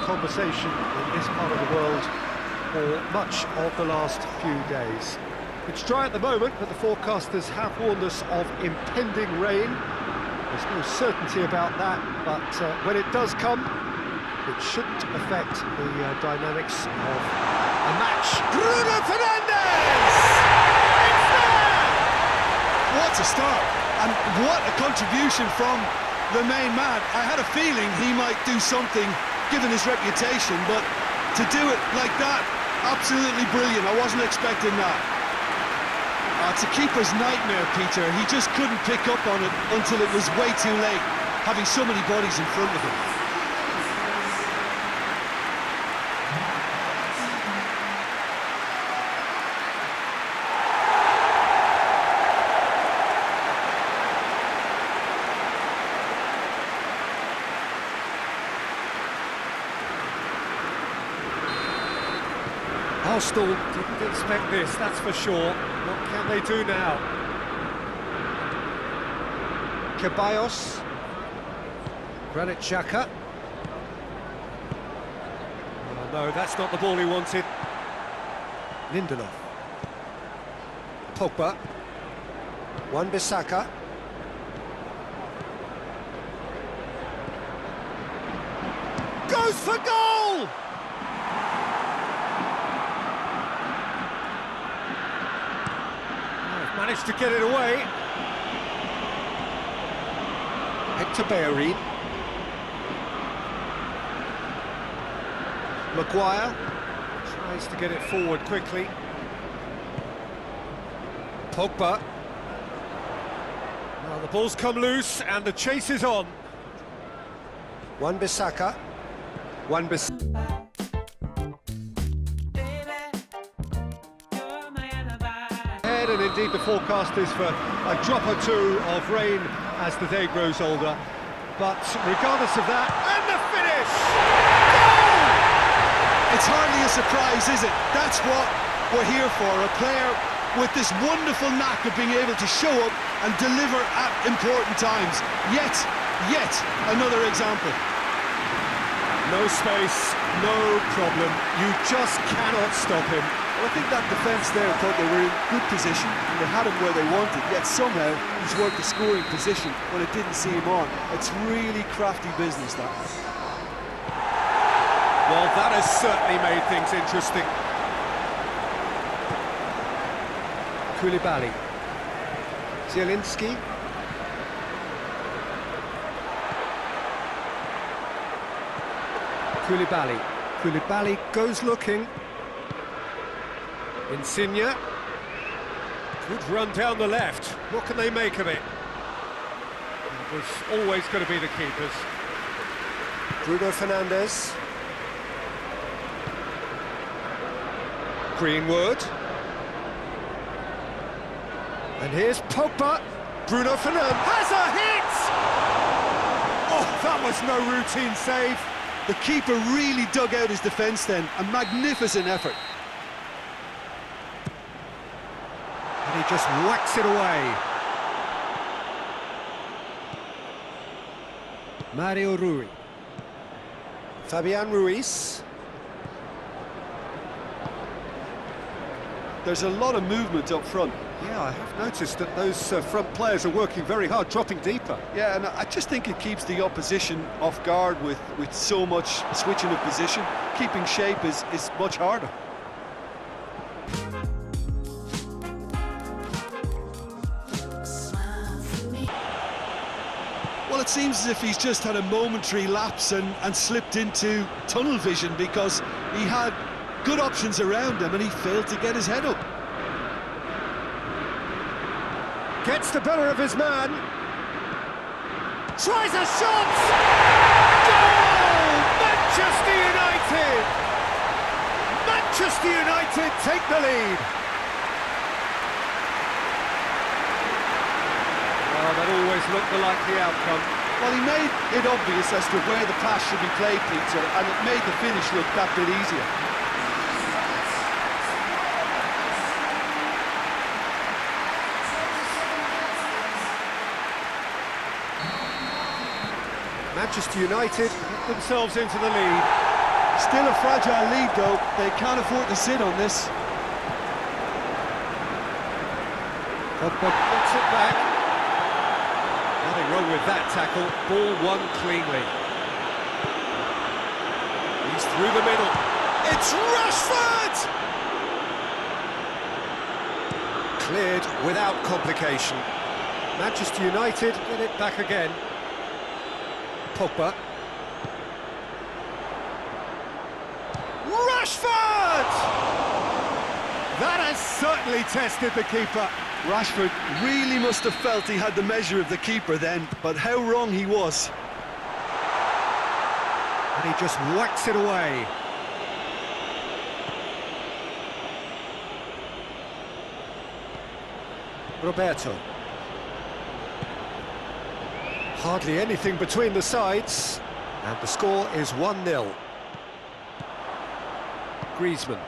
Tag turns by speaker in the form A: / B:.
A: conversation in this part of the world for much of the last few days. It's dry at the moment, but the forecasters have warned us of impending rain. There's no certainty about that, but when it does come, it shouldn't affect the dynamics of a match. Bruno Fernandes! It's there!
B: What a start, and what a contribution from the main man. I had a feeling he might do something, given his reputation, but to do it like that, absolutely brilliant. I wasn't expecting that. It's a keeper's nightmare, Peter. He just couldn't pick up on it until it was way too late, having so many bodies in front of him.
A: Arsenal didn't expect this, that's for sure. What can they do now? Ceballos. Granit Xhaka. Oh, no, that's not the ball he wanted. Lindelof. Pogba. Wan-Bissaka. Goes for goal! Managed to get it away. Hector Bellerin. Maguire tries to get it forward quickly. Pogba. Well, the ball's come loose and the chase is on. Wan-Bissaka. Wan-Bissaka. And indeed the forecast is for a drop or two of rain as the day grows older. But regardless of that, and the finish! Goal!
B: It's hardly a surprise, is it? That's what we're here for, a player with this wonderful knack of being able to show up and deliver at important times. Yet another example.
A: No space, no problem. You just cannot stop him.
C: I think that defence there thought they were in good position and they had him where they wanted, yet somehow he's worked the scoring position when it didn't see him on. It's really crafty business, that.
A: Well, that has certainly made things interesting. Koulibaly. Zielinski. Koulibaly goes looking. Insigne. Good run down the left. What can they make of it? It was always going to be the keepers. Bruno Fernandes. Greenwood. And here's Pogba. Bruno Fernandes has a hit! Oh, that was no routine save.
B: The keeper really dug out his defence then. A magnificent effort.
A: And he just whacks it away. Mario Rui. Fabian Ruiz.
C: There's a lot of movement up front.
A: Yeah, I have noticed that those front players are working very hard, dropping deeper.
C: Yeah, and I just think it keeps the opposition off guard with so much switching of position. Keeping shape is much harder.
B: Well, it seems as if he's just had a momentary lapse and slipped into tunnel vision, because he had good options around him and he failed to get his head up.
A: Gets the better of his man. Tries a shot! Goal! Manchester United! Manchester United take the lead. Well, that always looked the likely outcome.
C: Well, he made it obvious as to where the pass should be played, Peter, and it made the finish look that bit easier.
A: Manchester United get themselves into the lead.
C: Still a fragile lead, though. They can't afford to sit on this.
A: Pogba puts it back. Nothing wrong with that tackle. Ball won cleanly. He's through the middle. It's Rashford! Cleared without complication. Manchester United get it back again. Pogba. Rashford! That has certainly tested the keeper.
C: Rashford really must have felt he had the measure of the keeper then, but how wrong he was.
A: And he just whacks it away. Roberto. Hardly anything between the sides, and the score is 1-0. Griezmann.